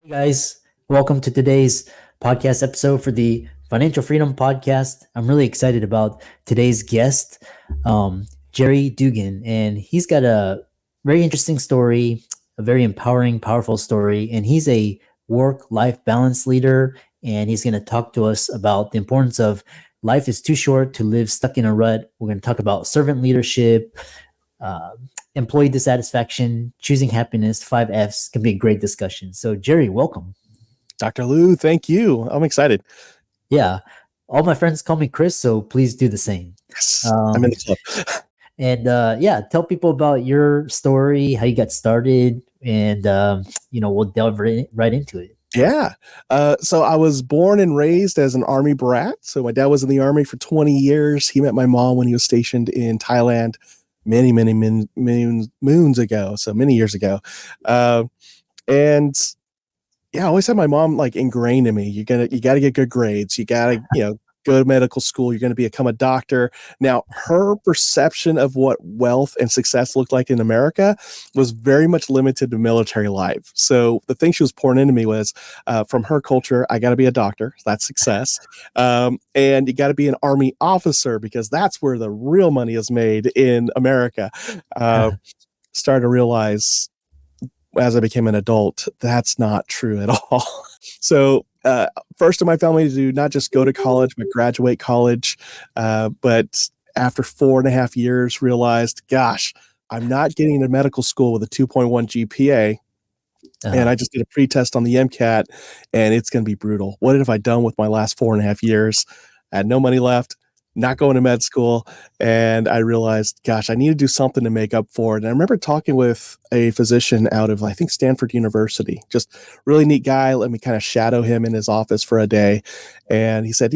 Hey guys, welcome to today's podcast episode for the Financial Freedom Podcast. I'm really excited about today's guest, Jerry Dugan, and he's got a very interesting story, a very empowering, powerful story, and he's a work-life balance leader, and he's going to talk to us about the importance of life is too short to live stuck in a rut. We're going to talk about servant leadership, uh, employee dissatisfaction, choosing happiness, 5 F's. Can be a great discussion. So, Jerry, welcome. Dr. Lou, thank you. I'm excited. Yeah, all my friends call me Chris, so please do the same. Yes, I'm in Um, the club. and yeah, tell people about your story, how you got started, and we'll delve right into it. Yeah. So I was born and raised as an Army brat. So my dad was in the Army for 20 years. He met my mom when he was stationed in Thailand many moons ago. So many years ago. And yeah, I always had my mom like ingrained in me. You gotta get good grades. You gotta, go to medical school. You're gonna become a doctor. Now, her perception of what wealth and success looked like in America was very much limited to military life. So the thing she was pouring into me was from her culture, I gotta be a doctor. That's success. And you gotta be an Army officer because that's where the real money is made in America. Uh, Started to realize as I became an adult, that's not true at all. So, first in my family to do not just go to college, but graduate college. But after 4.5 years, realized, gosh, I'm not getting into medical school with a 2.1 GPA. And Uh, I just did a pre-test on the MCAT, and it's going to be brutal. What have I done with my last 4.5 years? I had no money left, not going to med school, and I realized, gosh, I need to do something to make up for it. And I remember talking with a physician out of, I think, Stanford University, just really neat guy. Let me kind of shadow him in his office for a day. And he said,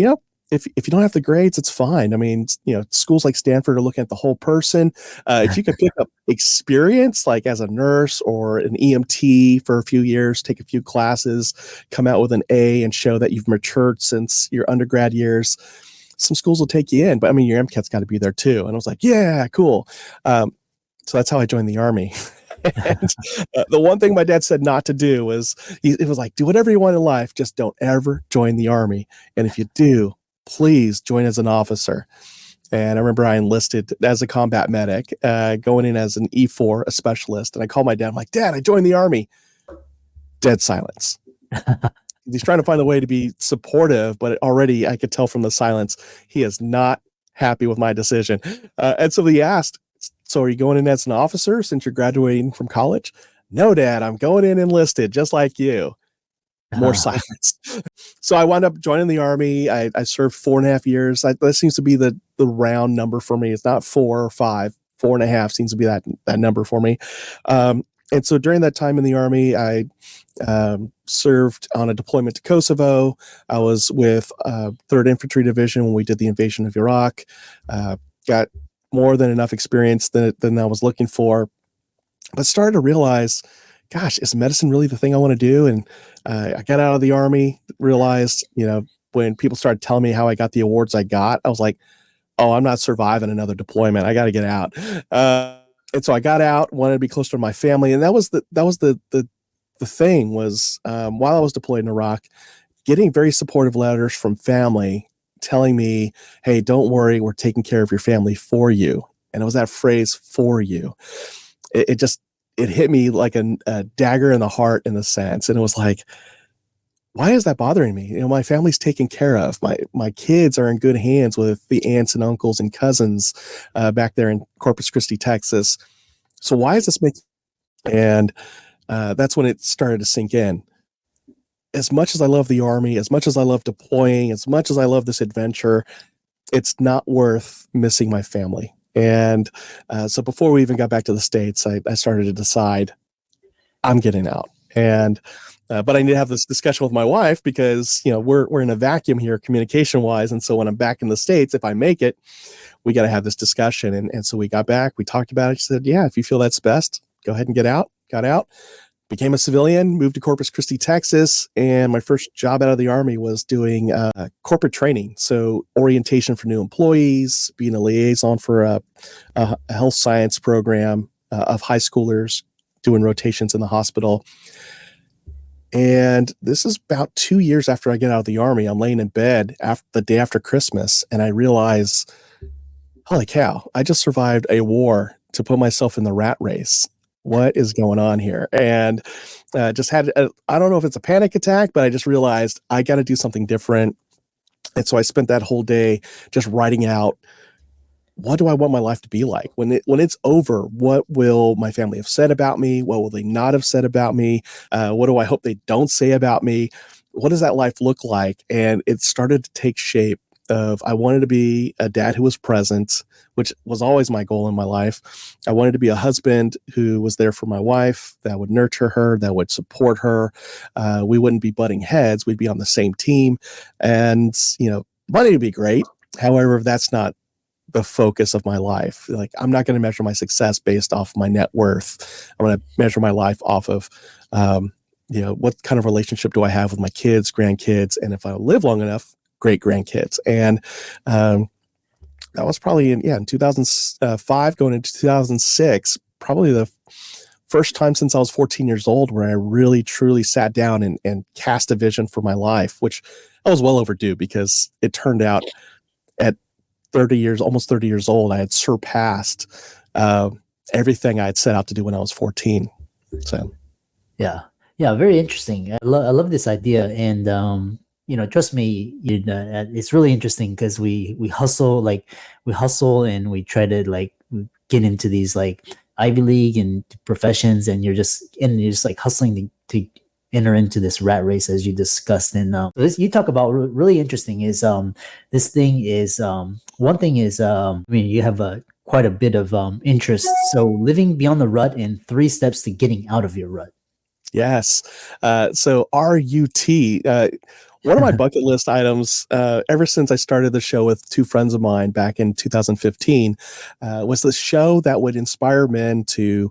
if you don't have the grades, it's fine. I mean, schools like Stanford are looking at the whole person. If you could pick up experience, like as a nurse or an EMT for a few years, take a few classes, come out with an A and show that you've matured since your undergrad years, some schools will take you in. But I mean, your MCAT's got to be there too. And I was like, yeah, cool. So that's how I joined the Army. And the one thing my dad said not to do was, it was like, do whatever you want in life, just don't ever join the Army. And if you do, please join as an officer. And I remember I enlisted as a combat medic, going in as an E4, a specialist. And I called my dad. I'm like, Dad, I joined the Army. Dead silence. He's trying to find a way to be supportive, but already I could tell from the silence he is not happy with my decision. And so he asked, so are you going in as an officer since you're graduating from college? No, Dad, I'm going in enlisted, just like you. More silence. So I wound up joining the Army. I served 4.5 years. That seems to be the round number for me. It's not 4 or 5. 4.5 seems to be that number for me. And so during that time in the Army, I served on a deployment to Kosovo. I was with 3rd Infantry Division when we did the invasion of Iraq. Got more than enough experience than I was looking for, but started to realize, gosh, is medicine really the thing I want to do? And I got out of the Army, realized, when people started telling me how I got the awards I got, I was like, oh, I'm not surviving another deployment. I got to get out. And so I got out, wanted to be closer to my family. And that was the thing was, while I was deployed in Iraq, getting very supportive letters from family telling me, hey, don't worry, we're taking care of your family for you. And it was that phrase, for you. It hit me like a dagger in the heart in a sense. And it was like, why is that bothering me? My family's taken care of. My kids are in good hands with the aunts and uncles and cousins back there in Corpus Christi, Texas. So why is this making? And that's when it started to sink in. As much as I love the Army, as much as I love deploying, as much as I love this adventure, it's not worth missing my family. And so before we even got back to the States, I started to decide I'm getting out. And but I need to have this discussion with my wife because we're in a vacuum here communication wise. And so when I'm back in the States, if I make it, we got to have this discussion. And so we got back, we talked about it. She said, yeah, if you feel that's best, go ahead and get out. Got out, became a civilian, moved to Corpus Christi, Texas. And my first job out of the Army was doing corporate training. So orientation for new employees, being a liaison for a health science program of high schoolers, doing rotations in the hospital. And this is about 2 years after I get out of the Army. I'm laying in bed the day after Christmas, and I realize, holy cow, I just survived a war to put myself in the rat race. What is going on here? And just had, I don't know if it's a panic attack, but I just realized I got to do something different. And so I spent that whole day just writing out, what do I want my life to be like when it's over? What will my family have said about me? What will they not have said about me? What do I hope they don't say about me? What does that life look like? And it started to take shape of, I wanted to be a dad who was present, which was always my goal in my life. I wanted to be a husband who was there for my wife, that would nurture her, that would support her. We wouldn't be butting heads. We'd be on the same team. And, money would be great. However, that's not the focus of my life. Like, I'm not going to measure my success based off my net worth. I'm going to measure my life off of, what kind of relationship do I have with my kids, grandkids, and if I live long enough, great grandkids. And that was probably in 2005 going into 2006, probably the first time since I was 14 years old where I really truly sat down and cast a vision for my life, which I was well overdue, because it turned out at 30 years, almost 30 years old, I had surpassed everything I had set out to do when I was 14. So, Yeah. Yeah. Very interesting. I love this idea. And, trust me, it's really interesting because we hustle, and we try to get into these Ivy League and professions, and you're just like hustling to enter into this rat race, as you discussed. And you talk about really interesting is this thing is one thing is you have quite a bit of interest. So living beyond the rut and 3 steps to getting out of your rut. yes. So RUT, one of my bucket list items, ever since I started the show with 2 friends of mine back in 2015, was the show that would inspire men to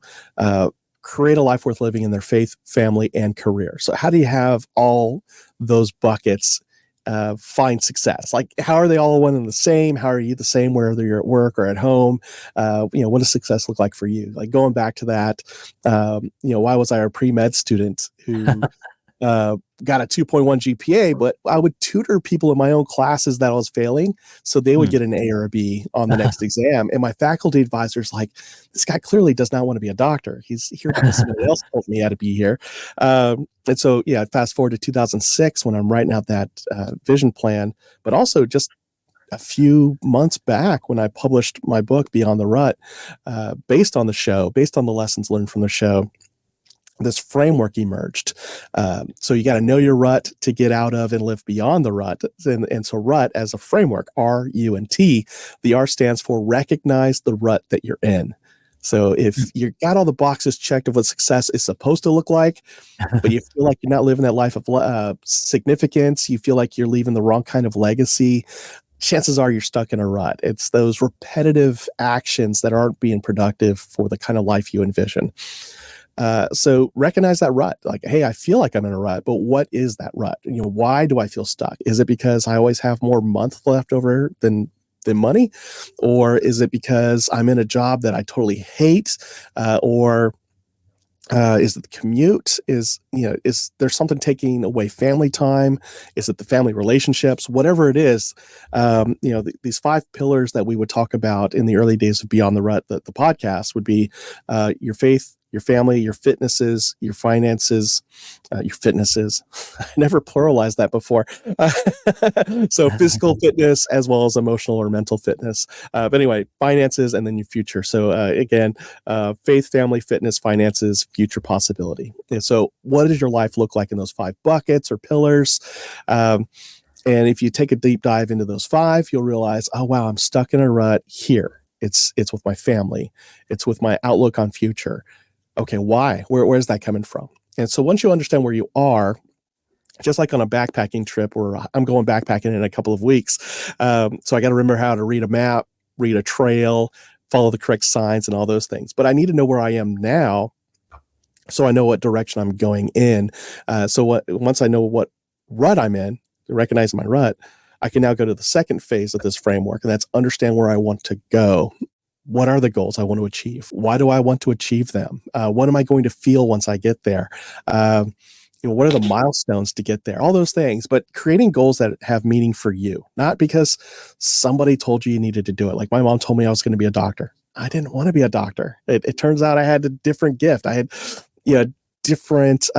create a life worth living in their faith, family, and career. So how do you have all those buckets find success? Like, how are they all one and the same? How are you the same whether you're at work or at home? What does success look like for you? Like, going back to that, why was I a pre-med student who got a 2.1 GPA, but I would tutor people in my own classes that I was failing, so they would get an A or a B on the next exam. And my faculty advisor's like, this guy clearly does not want to be a doctor. He's here because somebody else told me he had to be here. And so, fast forward to 2006 when I'm writing out that vision plan, but also just a few months back when I published my book, Beyond the Rut, based on the show, based on the lessons learned from the show. This framework emerged. So you got to know your rut to get out of and live beyond the rut. And so rut as a framework, RUNT, the R stands for recognize the rut that you're in. So if you got all the boxes checked of what success is supposed to look like, but you feel like you're not living that life of significance, you feel like you're leaving the wrong kind of legacy, chances are you're stuck in a rut. It's those repetitive actions that aren't being productive for the kind of life you envision. So recognize that rut. Like, hey, I feel like I'm in a rut, but what is that rut? Why do I feel stuck? Is it because I always have more month left over than money? Or is it because I'm in a job that I totally hate? Or is it the commute? Is there something taking away family time? Is it the family relationships? Whatever it is, these 5 pillars that we would talk about in the early days of Beyond the Rut, the podcast, would be your faith, your family, your fitnesses, your finances, your fitnesses. I never pluralized that before. So physical fitness as well as emotional or mental fitness. But anyway, finances and then your future. So again, faith, family, fitness, finances, future possibility. And so what does your life look like in those 5 buckets or pillars? And if you take a deep dive into those 5, you'll realize, oh, wow, I'm stuck in a rut here. It's with my family. It's with my outlook on future. Okay, why? Where's that coming from? And so once you understand where you are, just like on a backpacking trip where I'm going backpacking in a couple of weeks. So I got to remember how to read a map, read a trail, follow the correct signs and all those things. But I need to know where I am now so I know what direction I'm going in. Once I know what rut I'm in, recognize my rut, I can now go to the second phase of this framework, and that's understand where I want to go. What are the goals I want to achieve? Why do I want to achieve them? What am I going to feel once I get there? what are the milestones to get there? All those things, but creating goals that have meaning for you, not because somebody told you needed to do it. Like my mom told me I was going to be a doctor. I didn't want to be a doctor. It turns out I had a different gift. I had, different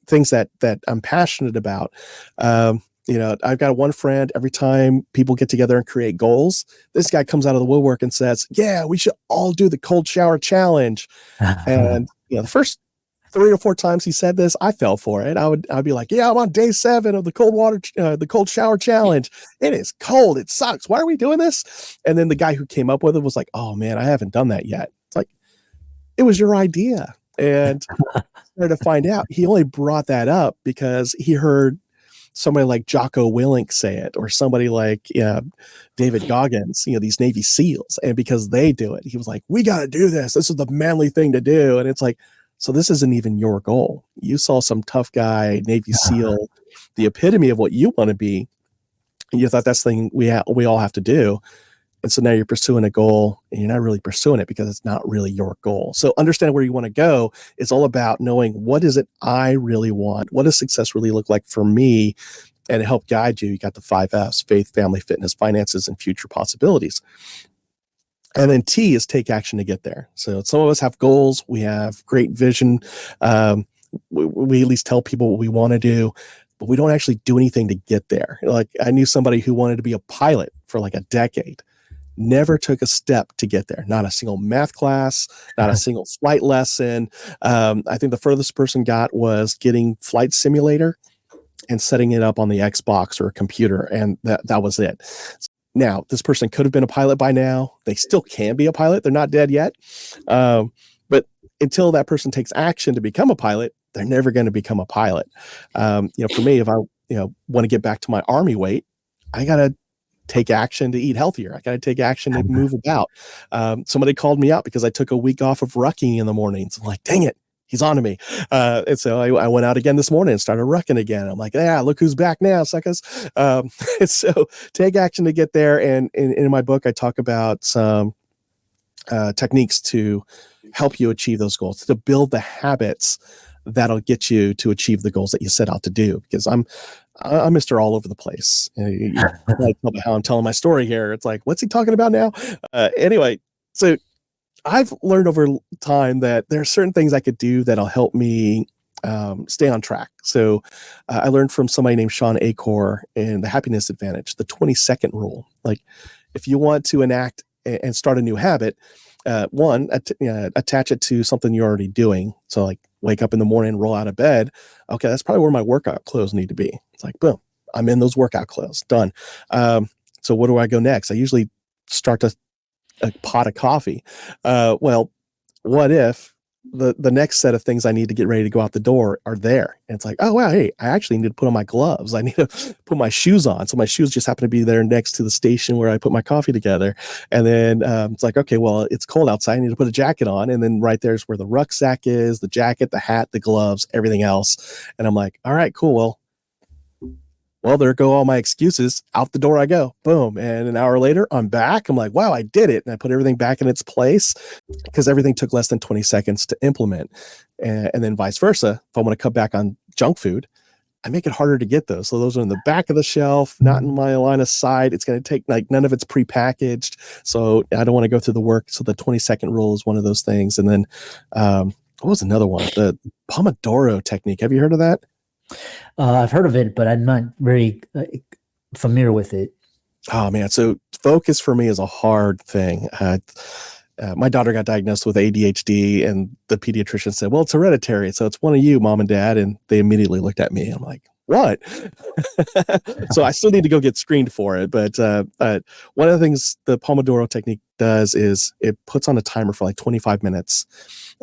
things that I'm passionate about. I've got one friend. Every time people get together and create goals, this guy comes out of the woodwork and says, "Yeah, we should all do the cold shower challenge." And the first 3 or 4 times he said this, I fell for it. I'd be like, "Yeah, I'm on day 7 of the the cold shower challenge. It is cold. It sucks. Why are we doing this?" And then the guy who came up with it was like, "Oh man, I haven't done that yet." It's like, it was your idea. And started to find out he only brought that up because he heard somebody like Jocko Willink say it, or somebody like David Goggins, these Navy SEALs. And because they do it, he was like, "We got to do this. This is the manly thing to do." And it's like, so this isn't even your goal. You saw some tough guy, Navy SEAL, the epitome of what you want to be. And you thought that's the thing we all have to do. And so now you're pursuing a goal and you're not really pursuing it because it's not really your goal. So understand where you want to go. It's all about knowing, what is it I really want? What does success really look like for me? And to help guide you, you got the 5 F's: faith, family, fitness, finances, and future possibilities. And then T is take action to get there. So some of us have goals. We have great vision. We at least tell people what we want to do, but we don't actually do anything to get there. Like, I knew somebody who wanted to be a pilot for like a decade, never took a step to get there. Not a single math class, not a single flight lesson. I think the furthest person got was getting Flight Simulator and setting it up on the Xbox or a computer, and that was it. Now, this person could have been a pilot by now. They still can be a pilot. They're not dead yet. But until that person takes action to become a pilot, they're never going to become a pilot. For me, if I want to get back to my Army weight, I got to take action to eat healthier. I got to take action to move about. Somebody called me out because I took a week off of rucking in the mornings. I'm like, dang it, he's on to me. And so I went out again this morning and started rucking again. I'm like, yeah, look who's back now, suckers. And so take action to get there. And in my book, I talk about some techniques to help you achieve those goals, to build the habits that'll get you to achieve the goals that you set out to do. Because I'm Mr. All over the place. Like how I'm telling my story here. It's like, what's he talking about now? Anyway, so I've learned over time that there are certain things I could do that'll help me stay on track. So I learned from somebody named Sean Acor in The Happiness Advantage, the 20-second rule. Like, if you want to enact and start a new habit, attach it to something you're already doing. So like, wake up in the morning, roll out of bed. Okay, that's probably where my workout clothes need to be. It's like, boom, I'm in those workout clothes, done. So where do I go next? I usually start a pot of coffee. Well, what if the next set of things I need to get ready to go out the door are there? And it's like, oh wow, hey, I actually need to put on my gloves. I need to put my shoes on. So my shoes just happen to be there next to the station where I put my coffee together. And then it's like, okay, well, it's cold outside. I need to put a jacket on. And then right there's where the rucksack is, the jacket, the hat, the gloves, everything else. And I'm like, all right, cool. Well, there go all my excuses. Out the door I go. Boom. And an hour later, I'm back. I'm like, wow, I did it. And I put everything back in its place because everything took less than 20 seconds to implement. And then vice versa. If I want to cut back on junk food, I make it harder to get those. So those are in the back of the shelf, not in my line of sight. It's going to take, like, none of it's prepackaged. So I don't want to go through the work. So the 20-second rule is one of those things. And then what was another one? The Pomodoro technique. Have you heard of that? I've heard of it, but I'm not very familiar with it. Oh man. So focus for me is a hard thing. My daughter got diagnosed with ADHD, and the pediatrician said, well, it's hereditary. So it's one of you, mom and dad. And they immediately looked at me. I'm like, what? So I still need to go get screened for it. But one of the things the Pomodoro technique does is it puts on a timer for like 25 minutes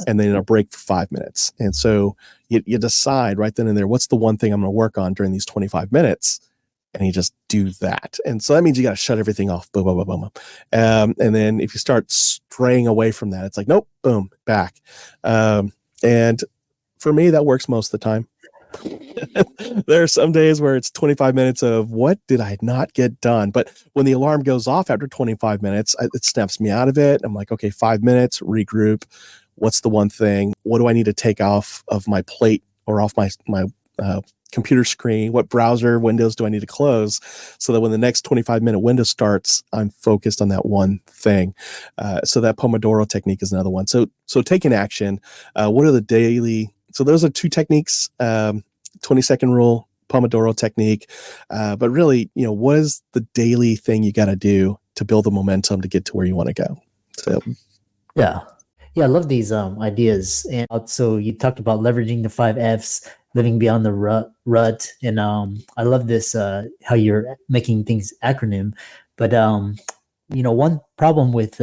and then a break for 5 minutes. And so you decide right then and there, what's the one thing I'm going to work on during these 25 minutes? And you just do that. And so that means you got to shut everything off. Boom, boom, boom, boom. And then if you start straying away from that, it's like, nope, boom, back. And for me, that works most of the time. There are some days where it's 25 minutes of what did I not get done? But when the alarm goes off after 25 minutes, it snaps me out of it. I'm like, okay, 5 minutes, regroup. What's the one thing? What do I need to take off of my plate or off my computer screen, what browser windows do I need to close, so that when the next 25-minute window starts, I'm focused on that one thing. So that Pomodoro technique is another one. So taking action. What are the daily? So those are two techniques: 20-second rule, Pomodoro technique. But really, what is the daily thing you got to do to build the momentum to get to where you want to go? So Yeah. Yeah, I love these ideas. And also you talked about leveraging the 5 Fs, living beyond the rut. And I love this how you're making things acronym. But one problem with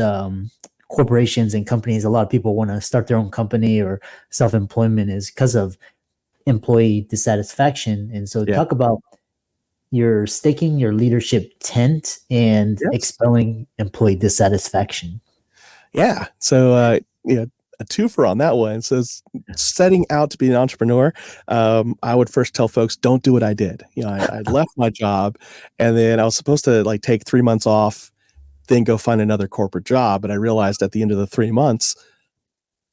corporations and companies, a lot of people want to start their own company or self-employment, is because of employee dissatisfaction. And so yeah. talk about your staking your leadership tent and Yes. expelling employee dissatisfaction. Yeah. So, a twofer on that one. So, setting out to be an entrepreneur, I would first tell folks, don't do what I did. I left my job, and then I was supposed to take 3 months off, then go find another corporate job. But I realized at the end of the 3 months,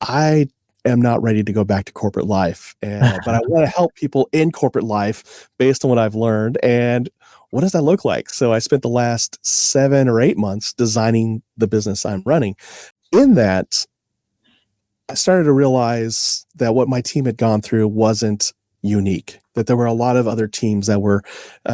I am not ready to go back to corporate life. But I want to help people in corporate life based on what I've learned. And what does that look like? So I spent the last 7 or 8 months designing the business I'm running. In that, I started to realize that what my team had gone through wasn't unique, that there were a lot of other teams that were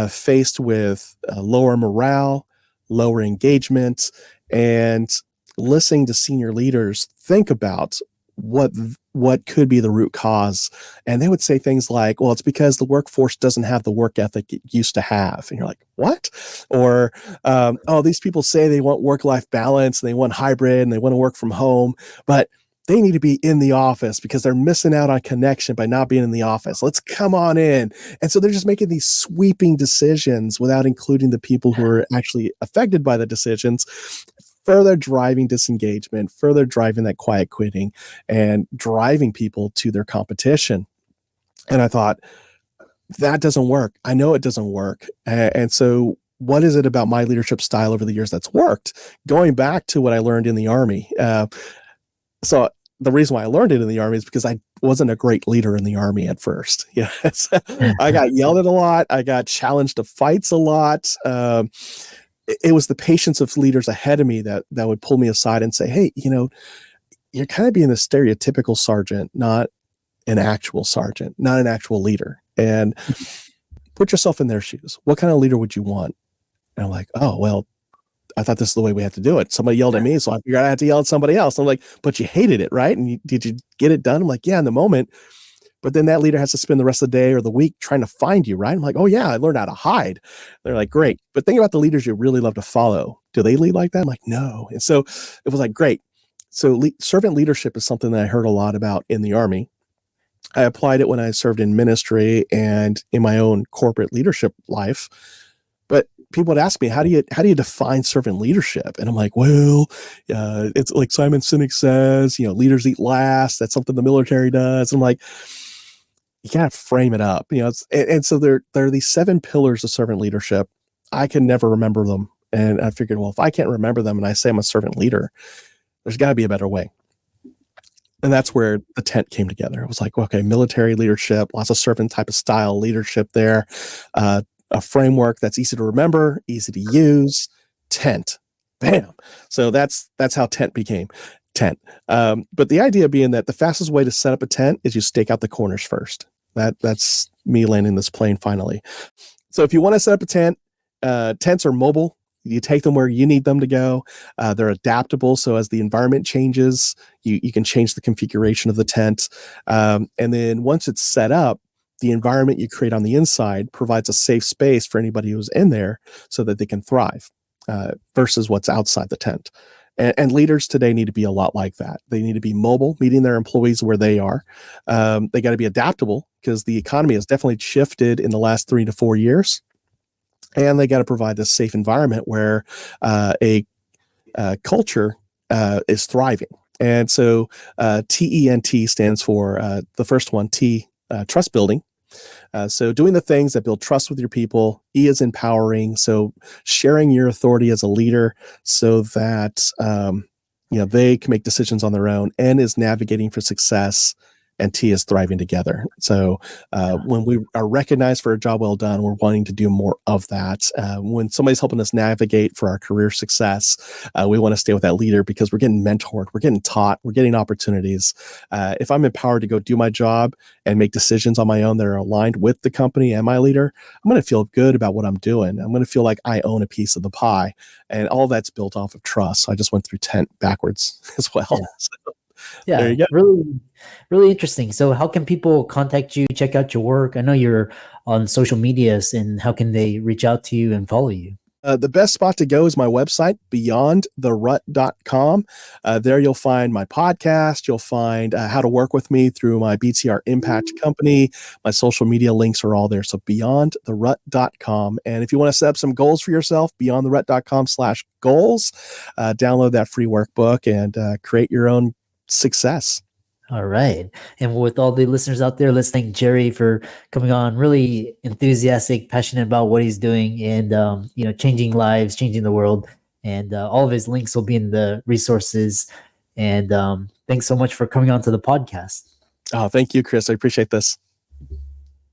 faced with lower morale, lower engagement, and listening to senior leaders think about what could be the root cause. And they would say things like, well, it's because the workforce doesn't have the work ethic it used to have. And you're like, what? Or, oh, these people say they want work-life balance and they want hybrid and they want to work from home, but they need to be in the office because they're missing out on connection by not being in the office. Let's come on in. And so they're just making these sweeping decisions without including the people who are actually affected by the decisions, further driving disengagement, further driving that quiet quitting, and driving people to their competition. And I thought, that doesn't work. I know it doesn't work. And so what is it about my leadership style over the years that's worked? Going back to what I learned in the Army. So the reason why I learned it in the Army is because I wasn't a great leader in the Army at first. Yes. I got yelled at a lot. I got challenged to fights a lot. It was the patience of leaders ahead of me that would pull me aside and say, hey, you're kind of being a stereotypical sergeant, not an actual sergeant, not an actual leader. And put yourself in their shoes. What kind of leader would you want? And I'm like, oh, well, I thought this is the way we had to do it. Somebody yelled at me, so I figured I had to yell at somebody else. I'm like, but you hated it, right? And did you get it done? I'm like, yeah, in the moment. But then that leader has to spend the rest of the day or the week trying to find you, right? I'm like, oh yeah, I learned how to hide. They're like, great. But think about the leaders you really love to follow. Do they lead like that? I'm like, no. And so it was like, great. So servant leadership is something that I heard a lot about in the Army. I applied it when I served in ministry and in my own corporate leadership life. But people would ask me, how do you define servant leadership? And I'm like, well, it's like Simon Sinek says, leaders eat last. That's something the military does. And I'm like, you gotta frame it up, and so there are these 7 pillars of servant leadership. I can never remember them. And I figured, well, if I can't remember them and I say I'm a servant leader, there's got to be a better way. And that's where the tent came together. It was like, okay, military leadership, lots of servant type of style leadership there, a framework that's easy to remember, easy to use. Tent, bam. So that's how tent became tent. But the idea being that the fastest way to set up a tent is you stake out the corners first. That's me landing this plane finally. So if you want to set up a tent, tents are mobile. You take them where you need them to go. They're adaptable. So as the environment changes, you can change the configuration of the tent. And then once it's set up, the environment you create on the inside provides a safe space for anybody who's in there so that they can thrive versus what's outside the tent. And leaders today need to be a lot like that. They need to be mobile, meeting their employees where they are. They got to be adaptable because the economy has definitely shifted in the last 3 to 4 years. And they got to provide this safe environment where a culture is thriving. And so T.E.N.T stands for the first one, T, trust building. So doing the things that build trust with your people. E is empowering. So sharing your authority as a leader so that they can make decisions on their own. N is navigating for success. and T is thriving together. So when we are recognized for a job well done, we're wanting to do more of that. When somebody's helping us navigate for our career success, we want to stay with that leader because we're getting mentored, we're getting taught, we're getting opportunities. If I'm empowered to go do my job and make decisions on my own that are aligned with the company and my leader, I'm going to feel good about what I'm doing. I'm going to feel like I own a piece of the pie, and all that's built off of trust. So I just went through T.E.N.T backwards as well. Yeah. So there Yeah, you go. really, really interesting. So, how can people contact you, check out your work? I know you're on social medias, and how can they reach out to you and follow you? The best spot to go is my website, beyondtherut.com. There you'll find my podcast. You'll find how to work with me through my BTR Impact company. My social media links are all there. So beyondtherut.com. And if you want to set up some goals for yourself, beyondtherut.com/goals. Download that free workbook and create your own success. All right. And with all the listeners out there, let's thank Jerry for coming on. Really enthusiastic, passionate about what he's doing, and changing lives, changing the world. And all of his links will be in the resources. And thanks so much for coming on to the podcast. Oh, thank you, Chris. I appreciate this.